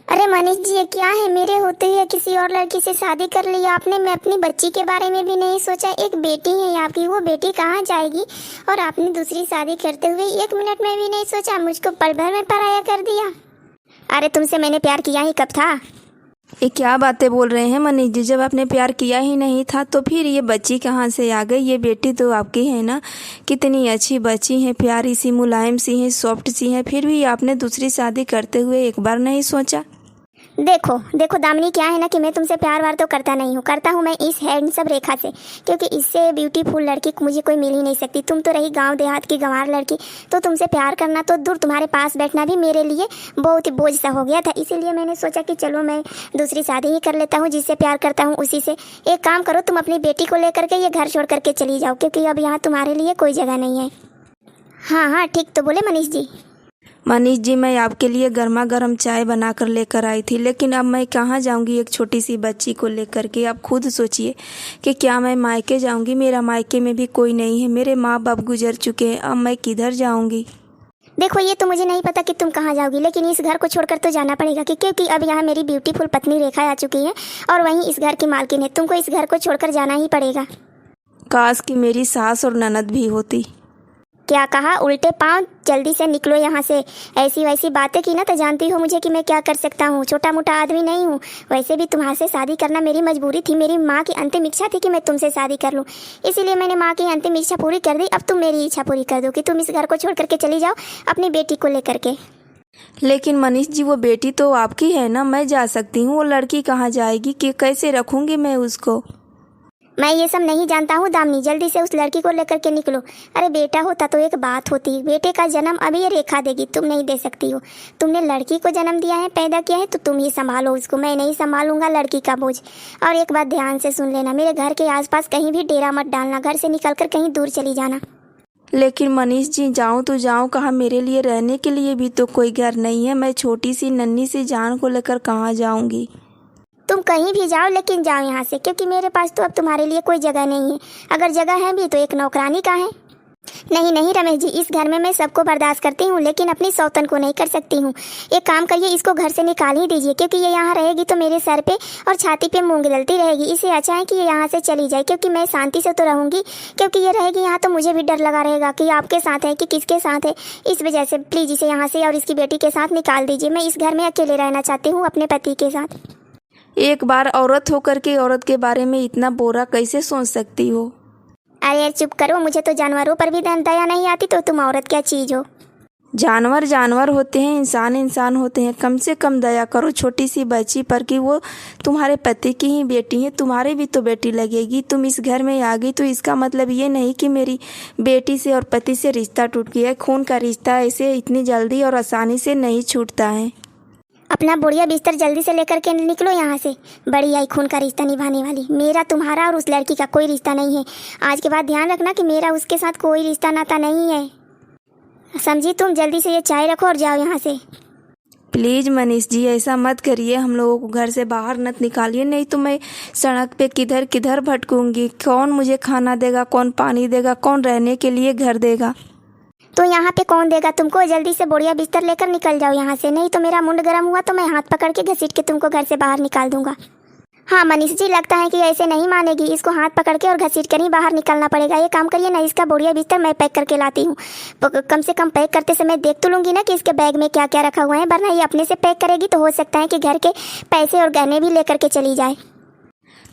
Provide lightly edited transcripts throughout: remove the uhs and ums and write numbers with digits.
अरे मनीष जी, ये क्या है? मेरे होते ही किसी और लड़की से शादी कर ली आपने। मैं अपनी बच्ची के बारे में भी नहीं सोचा। एक बेटी है आपकी, वो बेटी कहाँ जाएगी? और आपने दूसरी शादी करते हुए 1 मिनट में भी नहीं सोचा, मुझको पल भर में पराया कर दिया। अरे तुमसे मैंने प्यार किया ही कब था? ये क्या बातें बोल रहे हैं मनीष जी? जब आपने प्यार किया ही नहीं था तो फिर ये बच्ची कहाँ से आ गई? ये बेटी तो आपकी है ना। कितनी अच्छी बच्ची है, प्यारी सी, मुलायम सी है, सॉफ्ट सी है, फिर भी आपने दूसरी शादी करते हुए एक बार नहीं सोचा? देखो देखो दामिनी, क्या है ना कि मैं तुमसे प्यार वार तो करता नहीं हूँ। करता हूँ मैं इस हैंडसम रेखा से, क्योंकि इससे ब्यूटीफुल लड़की मुझे कोई मिल ही नहीं सकती। तुम तो रही गांव देहात की गंवार लड़की, तो तुमसे प्यार करना तो दूर, तुम्हारे पास बैठना भी मेरे लिए बहुत ही बोझ सा हो गया था। इसीलिए मैंने सोचा कि चलो मैं दूसरी शादी ही कर लेता हूँ, जिससे प्यार करता हूँ उसी से। एक काम करो, तुम अपनी बेटी को लेकर के ये घर छोड़ करके चली जाओ, क्योंकि अब यहाँ तुम्हारे लिए कोई जगह नहीं है। हाँ हाँ, ठीक तो बोले मनीष जी। मनीष जी, मैं आपके लिए गर्मा गर्म चाय बना कर लेकर आई थी, लेकिन अब मैं कहाँ जाऊंगी एक छोटी सी बच्ची को लेकर के? आप खुद सोचिए कि क्या मैं मायके जाऊंगी? मेरा मायके में भी कोई नहीं है, मेरे माँ बाप गुजर चुके हैं, अब मैं किधर जाऊंगी? देखो, ये तो मुझे नहीं पता कि तुम कहाँ जाओगी, लेकिन इस घर को छोड़कर तो जाना पड़ेगा क्योंकि अब यहाँ मेरी ब्यूटीफुल पत्नी रेखा आ चुकी है और वहीं इस घर की मालकिन है। तुमको इस घर को छोड़कर जाना ही पड़ेगा। काश कि मेरी सास और ननद भी होती। क्या कहा? उल्टे पाँव, जल्दी से निकलो यहाँ से। ऐसी वैसी बातें की ना तो जानती हो मुझे कि मैं क्या कर सकता हूँ। छोटा मोटा आदमी नहीं हूँ। वैसे भी तुम्हारे से शादी करना मेरी मजबूरी थी। मेरी माँ की अंतिम इच्छा थी कि मैं तुमसे शादी कर लूँ, इसीलिए मैंने माँ की अंतिम इच्छा पूरी कर दी। अब तुम मेरी इच्छा पूरी कर दो कि तुम इस घर को छोड़ करके चली जाओ अपनी बेटी को लेकर के। लेकिन मनीष जी, वो बेटी तो आपकी है ना, मैं जा सकती हूँ। वो लड़की कहाँ जाएगी? कि कैसे रखूँगी मैं उसको? मैं ये सब नहीं जानता हूँ दामिनी, जल्दी से उस लड़की को लेकर के निकलो। अरे बेटा होता तो एक बात होती। बेटे का जन्म अभी ये रेखा देगी, तुम नहीं दे सकती हो। तुमने लड़की को जन्म दिया है, पैदा किया है, तो तुम ही संभालो उसको। मैं नहीं संभालूंगा लड़की का बोझ। और एक बात ध्यान से सुन लेना, मेरे घर के आसपास कहीं भी डेरा मत डालना। घर से निकल कर कहीं दूर चली जाना। लेकिन मनीष जी, जाऊँ तो जाऊँ कहाँ? मेरे लिए रहने के लिए भी तो कोई घर नहीं है। मैं छोटी सी नन्ही सी जान को लेकर कहाँ जाऊँगी? तुम कहीं भी जाओ, लेकिन जाओ यहाँ से, क्योंकि मेरे पास तो अब तुम्हारे लिए कोई जगह नहीं है। अगर जगह है भी तो एक नौकरानी का है। नहीं नहीं रमेश जी, इस घर में मैं सबको बर्दाश्त करती हूँ, लेकिन अपनी सौतन को नहीं कर सकती हूँ। एक काम करिए, इसको घर से निकाल ही दीजिए, क्योंकि ये यहाँ रहेगी तो मेरे सर पे और छाती पे मूंग दलती रहेगी। इससे अच्छा है कि ये यहाँ से चली जाए, क्योंकि मैं शांति से तो रहूँगी। क्योंकि ये रहेगी यहाँ तो मुझे भी डर लगा रहेगा कि आपके साथ है कि किसके साथ है। इस वजह से प्लीज़ इसे यहाँ से और इसकी बेटी के साथ निकाल दीजिए। मैं इस घर में अकेले रहना चाहती हूँ अपने पति के साथ। एक बार औरत होकर के औरत के बारे में इतना बुरा कैसे सोच सकती हो? अरे यार चुप करो, मुझे तो जानवरों पर भी दया नहीं आती, तो तुम औरत क्या चीज़ हो? जानवर जानवर होते हैं, इंसान इंसान होते हैं। कम से कम दया करो छोटी सी बच्ची पर, कि वो तुम्हारे पति की ही बेटी है, तुम्हारे भी तो बेटी लगेगी। तुम इस घर में आ गई तो इसका मतलब ये नहीं कि मेरी बेटी से और पति से रिश्ता टूट गया है। खून का रिश्ता ऐसे इतनी जल्दी और आसानी से नहीं छूटता है। अपना बुढ़िया बिस्तर जल्दी से लेकर के निकलो यहाँ से। बड़ी आई खून का रिश्ता निभाने वाली। मेरा तुम्हारा और उस लड़की का कोई रिश्ता नहीं है। आज के बाद ध्यान रखना कि मेरा उसके साथ कोई रिश्ता नाता नहीं है, समझी? तुम जल्दी से ये चाय रखो और जाओ यहाँ से। प्लीज़ मनीष जी, ऐसा मत करिए। हम लोगों को घर से बाहर मत निकालिए, नहीं तो मैं सड़क पे किधर किधर भटकूंगी। कौन मुझे खाना देगा, कौन पानी देगा, कौन रहने के लिए घर देगा? तो यहाँ पे कौन देगा तुमको? जल्दी से बुढ़िया बिस्तर लेकर निकल जाओ यहाँ से, नहीं तो मेरा मुंड गर्म हुआ तो मैं हाथ पकड़ के घसीट के तुमको घर से बाहर निकाल दूंगा। हाँ मनीष जी, लगता है कि ऐसे नहीं मानेगी। इसको हाथ पकड़ के और घसीट कर ही बाहर निकलना पड़ेगा। ये काम करिए ना, इसका बुढ़िया बिस्तर मैं पैक करके लाती हूँ। कम से कम पैक करते समय देख तो लूँगी ना कि इसके बैग में क्या क्या रखा हुआ है, वरना ये अपने से पैक करेगी तो हो सकता है कि घर के पैसे और गहने भी लेकर के चली जाए।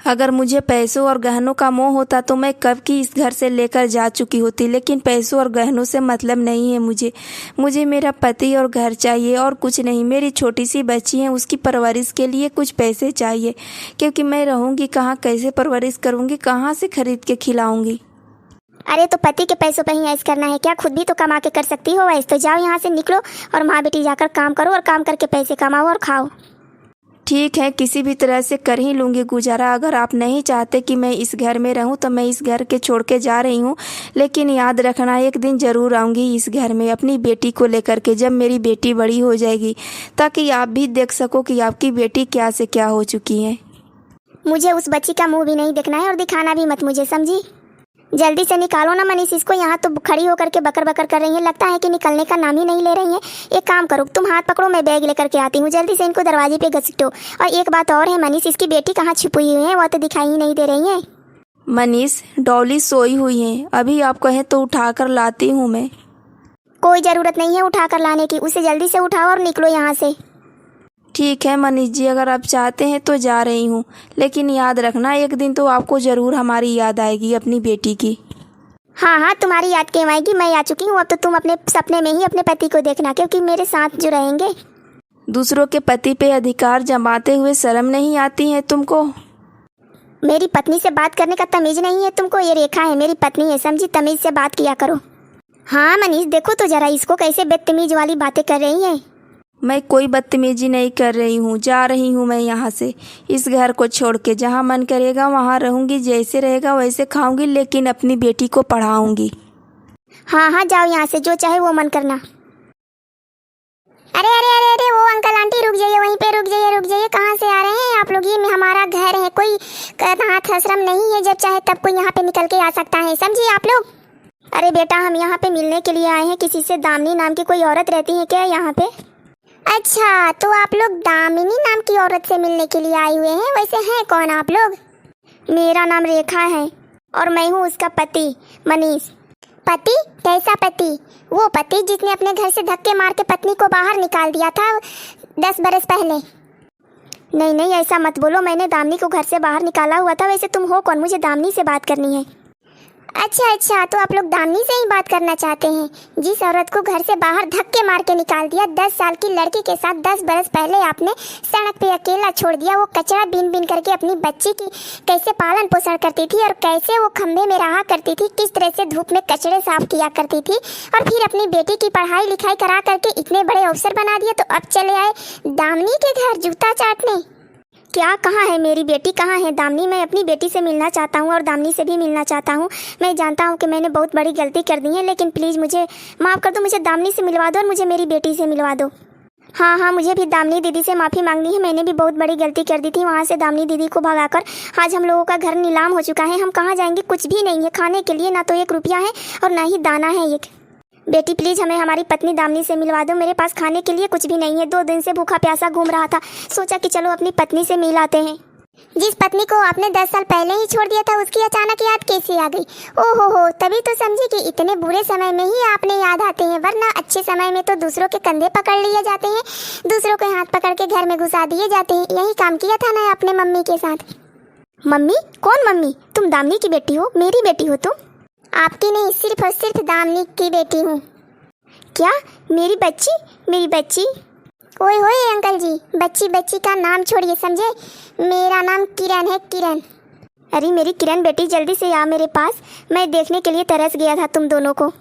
अगर मुझे पैसों और गहनों का मोह होता तो मैं कब की इस घर से लेकर जा चुकी होती, लेकिन पैसों और गहनों से मतलब नहीं है मुझे मेरा पति और घर चाहिए और कुछ नहीं। मेरी छोटी सी बच्ची है, उसकी परवरिश के लिए कुछ पैसे चाहिए, क्योंकि मैं रहूँगी कहाँ, कैसे परवरिश करूँगी, कहाँ से खरीद के खिलाऊँगी? अरे तो पति के पैसों पर ही ऐश करना है क्या? खुद भी तो कमा के कर सकती हो ऐश। तो जाओ यहाँ से, निकलो और माँ बेटी जाकर काम करो और काम करके पैसे कमाओ और खाओ। ठीक है, किसी भी तरह से कर ही लूँगी गुजारा। अगर आप नहीं चाहते कि मैं इस घर में रहूँ तो मैं इस घर के छोड़ के जा रही हूँ, लेकिन याद रखना एक दिन ज़रूर आऊँगी इस घर में अपनी बेटी को लेकर के, जब मेरी बेटी बड़ी हो जाएगी, ताकि आप भी देख सको कि आपकी बेटी क्या से क्या हो चुकी है। मुझे उस बच्ची का मुंह भी नहीं देखना है और दिखाना भी मत मुझे, समझी? जल्दी से निकालो ना मनीष इसको, यहाँ तो खड़ी होकर के बकर बकर कर रही है, लगता है कि निकलने का नाम ही नहीं ले रही है। एक काम करो, तुम हाथ पकड़ो, मैं बैग लेकर के आती हूँ, जल्दी से इनको दरवाजे पे घसीटो। और एक बात और है मनीष, इसकी बेटी कहाँ छुपी हुई है, वो तो दिखाई ही नहीं दे रही है। मनीष, डॉली सोई हुई है, अभी आप कहें तो उठाकर लाती हूँ मैं। कोई ज़रूरत नहीं है उठाकर लाने की, उसे जल्दी से उठाओ और निकलो यहाँ से। ठीक है मनीष जी, अगर आप चाहते हैं तो जा रही हूँ, लेकिन याद रखना एक दिन तो आपको ज़रूर हमारी याद आएगी अपनी बेटी की। हाँ हाँ, तुम्हारी याद क्यों आएगी, मैं आ चुकी हूँ, अब तो तुम अपने सपने में ही अपने पति को देखना, क्योंकि मेरे साथ जो रहेंगे। दूसरों के पति पे अधिकार जमाते हुए शर्म नहीं आती है तुमको? मेरी पत्नी से बात करने का तमीज़ नहीं है तुमको, ये रेखा है मेरी पत्नी है, समझी, तमीज़ से बात किया करो। हाँ मनीष, देखो तो जरा इसको कैसे बदतमीज वाली बातें कर रही है। मैं कोई बदतमीजी नहीं कर रही हूँ, जा रही हूँ मैं यहाँ से, इस घर को छोड़ के। जहाँ मन करेगा वहाँ रहूँगी, जैसे रहेगा वैसे खाऊंगी, लेकिन अपनी बेटी को पढ़ाऊंगी। हाँ हाँ, जाओ यहाँ से, जो चाहे वो मन करना। अरे अरे अरे अरे, वो अंकल आंटी रुक जाइए, वहीं पे रुक जाइए, रुक जाइए, कहाँ से आ रहे हैं आप लोग? ये हमारा घर है, कोई अनाथ आश्रम नहीं है, जब चाहे तब कोई यहाँ पे निकल के आ सकता है, समझिए आप लोग। अरे बेटा, हम यहाँ पे मिलने के लिए आए हैं किसी से। दामिनी नाम की कोई औरत रहती है क्या यहाँ पे? अच्छा, तो आप लोग दामिनी नाम की औरत से मिलने के लिए आए हुए हैं। वैसे हैं कौन आप लोग? मेरा नाम रेखा है और मैं हूँ उसका पति मनीष। पति? कैसा पति? वो पति जिसने अपने घर से धक्के मार के पत्नी को बाहर निकाल दिया था 10 बरस पहले। नहीं नहीं, ऐसा मत बोलो, मैंने दामिनी को घर से बाहर निकाला हुआ था। वैसे तुम हो कौन? मुझे दामिनी से बात करनी है। अच्छा अच्छा, तो आप लोग दामिनी से ही बात करना चाहते हैं, जिस औरत को घर से बाहर धक्के मार के निकाल दिया, 10 साल की लड़की के साथ 10 बरस पहले आपने सड़क पे अकेला छोड़ दिया। वो कचरा बीन बीन करके अपनी बच्ची की कैसे पालन पोषण करती थी और कैसे वो खंभे में रहा करती थी, किस तरह से धूप में कचरे साफ किया करती थी, और फिर अपनी बेटी की पढ़ाई लिखाई करा करके इतने बड़े अफसर बना दिए, तो अब चले आए दामिनी के घर जूता चाटने। क्या? कहाँ है मेरी बेटी, कहाँ है दामिनी? मैं अपनी बेटी से मिलना चाहता हूँ और दामिनी से भी मिलना चाहता हूँ। मैं जानता हूँ कि मैंने बहुत बड़ी गलती कर दी है, लेकिन प्लीज़ मुझे माफ़ कर दो, मुझे दामिनी से मिलवा दो और मुझे मेरी बेटी से मिलवा दो। हाँ हाँ, मुझे भी दामिनी दीदी से माफ़ी मांगनी है, मैंने भी बहुत बड़ी गलती कर दी थी। वहाँ से दामिनी दीदी को भगाकर आज हम लोगों का घर नीलाम हो चुका है। हम कहाँ जाएंगे? कुछ भी नहीं है खाने के लिए, ना तो 1 रुपया है और ना ही दाना है एक। बेटी प्लीज़ हमें हमारी पत्नी दामिनी से मिलवा दो, मेरे पास खाने के लिए कुछ भी नहीं है। 2 दिन से भूखा प्यासा घूम रहा था, सोचा कि चलो अपनी पत्नी से मिल आते हैं। जिस पत्नी को आपने 10 साल पहले ही छोड़ दिया था, उसकी अचानक याद कैसे आ गई? ओहो हो, तभी तो समझी कि इतने बुरे समय में ही आपने याद आते हैं, वरना अच्छे समय में तो दूसरों के कंधे पकड़ लिए जाते हैं, दूसरों के हाथ पकड़ के घर में घुसा दिए जाते हैं। यही काम किया था ना अपने मम्मी के साथ। मम्मी? कौन मम्मी? तुम दामिनी की बेटी हो? मेरी बेटी हो तुम? आपकी नहीं, सिर्फ और सिर्फ दामिनी की बेटी हूँ। क्या? मेरी बच्ची? मेरी बच्ची? ओए होए अंकल जी, बच्ची बच्ची का नाम छोड़िए, समझे? मेरा नाम किरण है, किरण। अरे मेरी किरण बेटी, जल्दी से आ मेरे पास, मैं देखने के लिए तरस गया था तुम दोनों को।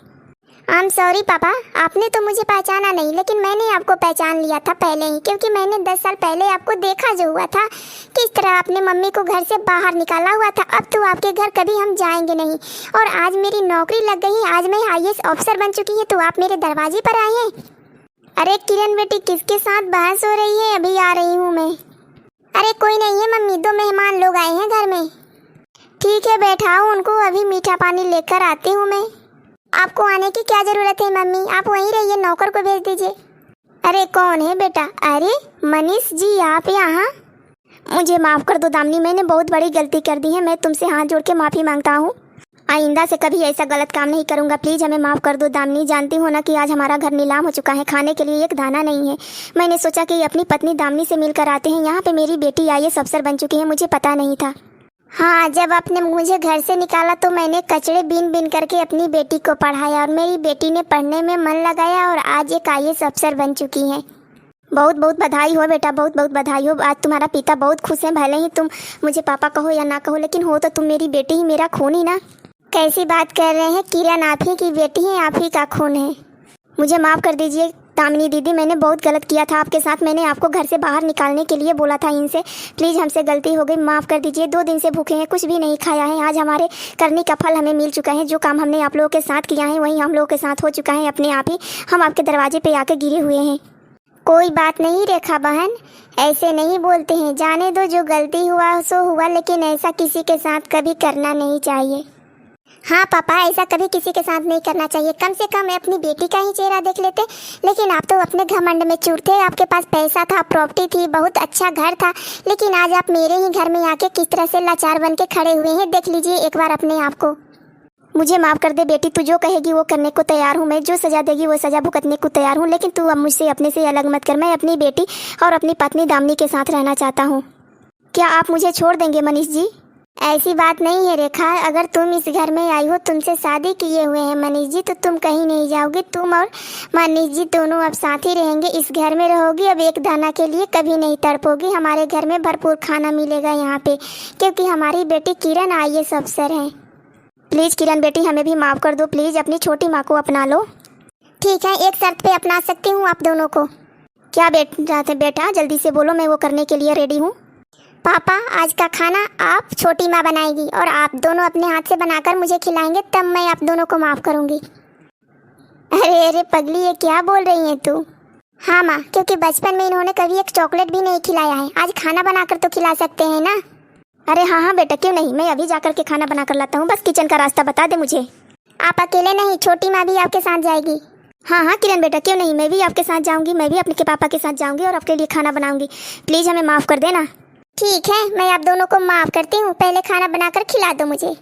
आई एम सॉरी पापा, आपने तो मुझे पहचाना नहीं, लेकिन मैंने आपको पहचान लिया था पहले ही, क्योंकि मैंने 10 साल पहले आपको देखा जो हुआ था, किस तरह आपने मम्मी को घर से बाहर निकाला हुआ था। अब तो आपके घर कभी हम जाएंगे नहीं, और आज मेरी नौकरी लग गई, आज मैं IAS ऑफिसर बन चुकी है, तो आप मेरे दरवाजे पर आए हैं। अरे किरण बेटी, किसके साथ बहस हो रही है? अभी आ रही हूँ मैं। अरे कोई नहीं है मम्मी, 2 मेहमान लोग आए हैं घर में। ठीक है, बैठाओ उनको, अभी मीठा पानी लेकर आती हूँ मैं। आपको आने की क्या ज़रूरत है मम्मी, आप वहीं रहिए, नौकर को भेज दीजिए। अरे कौन है बेटा? अरे मनीष जी, आप यहाँ? मुझे माफ़ कर दो दामिनी, मैंने बहुत बड़ी गलती कर दी है, मैं तुमसे हाथ जोड़ के माफ़ी मांगता हूँ। आइंदा से कभी ऐसा गलत काम नहीं करूँगा, प्लीज़ हमें माफ़ कर दो दामिनी। जानती हो ना कि आज हमारा घर नीलाम हो चुका है, खाने के लिए एक दाना नहीं है। मैंने सोचा कि अपनी पत्नी दामिनी से मिलकर आते हैं, यहाँ पे मेरी बेटी IAS अफसर बन चुकी है, मुझे पता नहीं था। हाँ, जब आपने मुझे घर से निकाला तो मैंने कचड़े बीन बीन करके अपनी बेटी को पढ़ाया, और मेरी बेटी ने पढ़ने में मन लगाया और आज एक IAS अफसर बन चुकी हैं। बहुत बहुत बधाई हो बेटा, बहुत बहुत बधाई हो। आज तुम्हारा पिता बहुत खुश हैं, भले ही तुम मुझे पापा कहो या ना कहो, लेकिन हो तो तुम मेरी बेटी ही, मेरा खून ही ना। कैसी बात कर रहे हैं किरण, आप ही की बेटी है, आप ही का खून है। मुझे माफ़ कर दीजिए दामिनी दीदी, मैंने बहुत गलत किया था आपके साथ। मैंने आपको घर से बाहर निकालने के लिए बोला था इनसे, प्लीज़ हमसे गलती हो गई, माफ़ कर दीजिए। 2 दिन से भूखे हैं, कुछ भी नहीं खाया है। आज हमारे करने का फल हमें मिल चुका है, जो काम हमने आप लोगों के साथ किया है वही हम लोगों के साथ हो चुका है। अपने आप ही हम आपके दरवाजे पे आके गिरे हुए हैं। कोई बात नहीं रेखा बहन, ऐसे नहीं बोलते हैं, जाने दो, जो गलती हुआ सो हुआ, लेकिन ऐसा किसी के साथ कभी करना नहीं चाहिए। हाँ पापा, ऐसा कभी किसी के साथ नहीं करना चाहिए। कम से कम अपनी बेटी का ही चेहरा देख लेते। लेकिन आप तो अपने घमंड में चूर थे। आपके पास पैसा था, प्रॉपर्टी थी, बहुत अच्छा घर था, लेकिन आज आप मेरे ही घर में आके किस तरह से लाचार बन के खड़े हुए हैं। देख लीजिए एक बार अपने आप को। मुझे माफ़ कर दे बेटी, तू जो कहेगी वो करने को तैयार हूँ मैं, जो सज़ा देगी वो सज़ा भुगतने को तैयार हूँ, लेकिन तू अब मुझसे अपने से अलग मत कर। मैं अपनी बेटी और अपनी पत्नी दामिनी के साथ रहना चाहता हूँ। क्या आप मुझे छोड़ देंगे मनीष जी? ऐसी बात नहीं है रेखा, अगर तुम इस घर में आई हो, तुमसे शादी किए हुए हैं मनीष जी, तो तुम कहीं नहीं जाओगे। तुम और मनीष जी दोनों अब साथ ही रहेंगे, इस घर में रहोगी। अब एक दाना के लिए कभी नहीं तड़पोगी। हमारे घर में भरपूर खाना मिलेगा यहाँ पे, क्योंकि हमारी बेटी किरण IAS अफसर है। प्लीज़ किरण बेटी, हमें भी माफ़ कर दो प्लीज़, अपनी छोटी माँ को अपना लो। ठीक है, एक शर्त पे अपना सकती हूँ आप दोनों को। क्या बेटा जल्दी से बोलो, मैं वो करने के लिए रेडी हूँ। पापा, आज का खाना आप छोटी माँ बनाएगी और आप दोनों अपने हाथ से बनाकर मुझे खिलाएंगे, तब मैं आप दोनों को माफ़ करूँगी। अरे पगली, ये क्या बोल रही है तू? हाँ माँ, क्योंकि बचपन में इन्होंने कभी एक चॉकलेट भी नहीं खिलाया है, आज खाना बनाकर तो खिला सकते हैं ना। अरे हाँ बेटा, क्यों नहीं, मैं अभी जाकर के खाना बना कर लाता हूँ, बस किचन का रास्ता बता दे मुझे। आप अकेले नहीं, छोटी माँ भी आपके साथ जाएगी। हाँ किरण बेटा, क्यों नहीं, मैं भी आपके साथ जाऊँगी, मैं भी अपने पापा के साथ जाऊँगी और आपके लिए खाना बनाऊँगी। प्लीज़ हमें माफ़ कर देना। ठीक है, मैं आप दोनों को माफ़ करती हूँ, पहले खाना बनाकर खिला दो मुझे।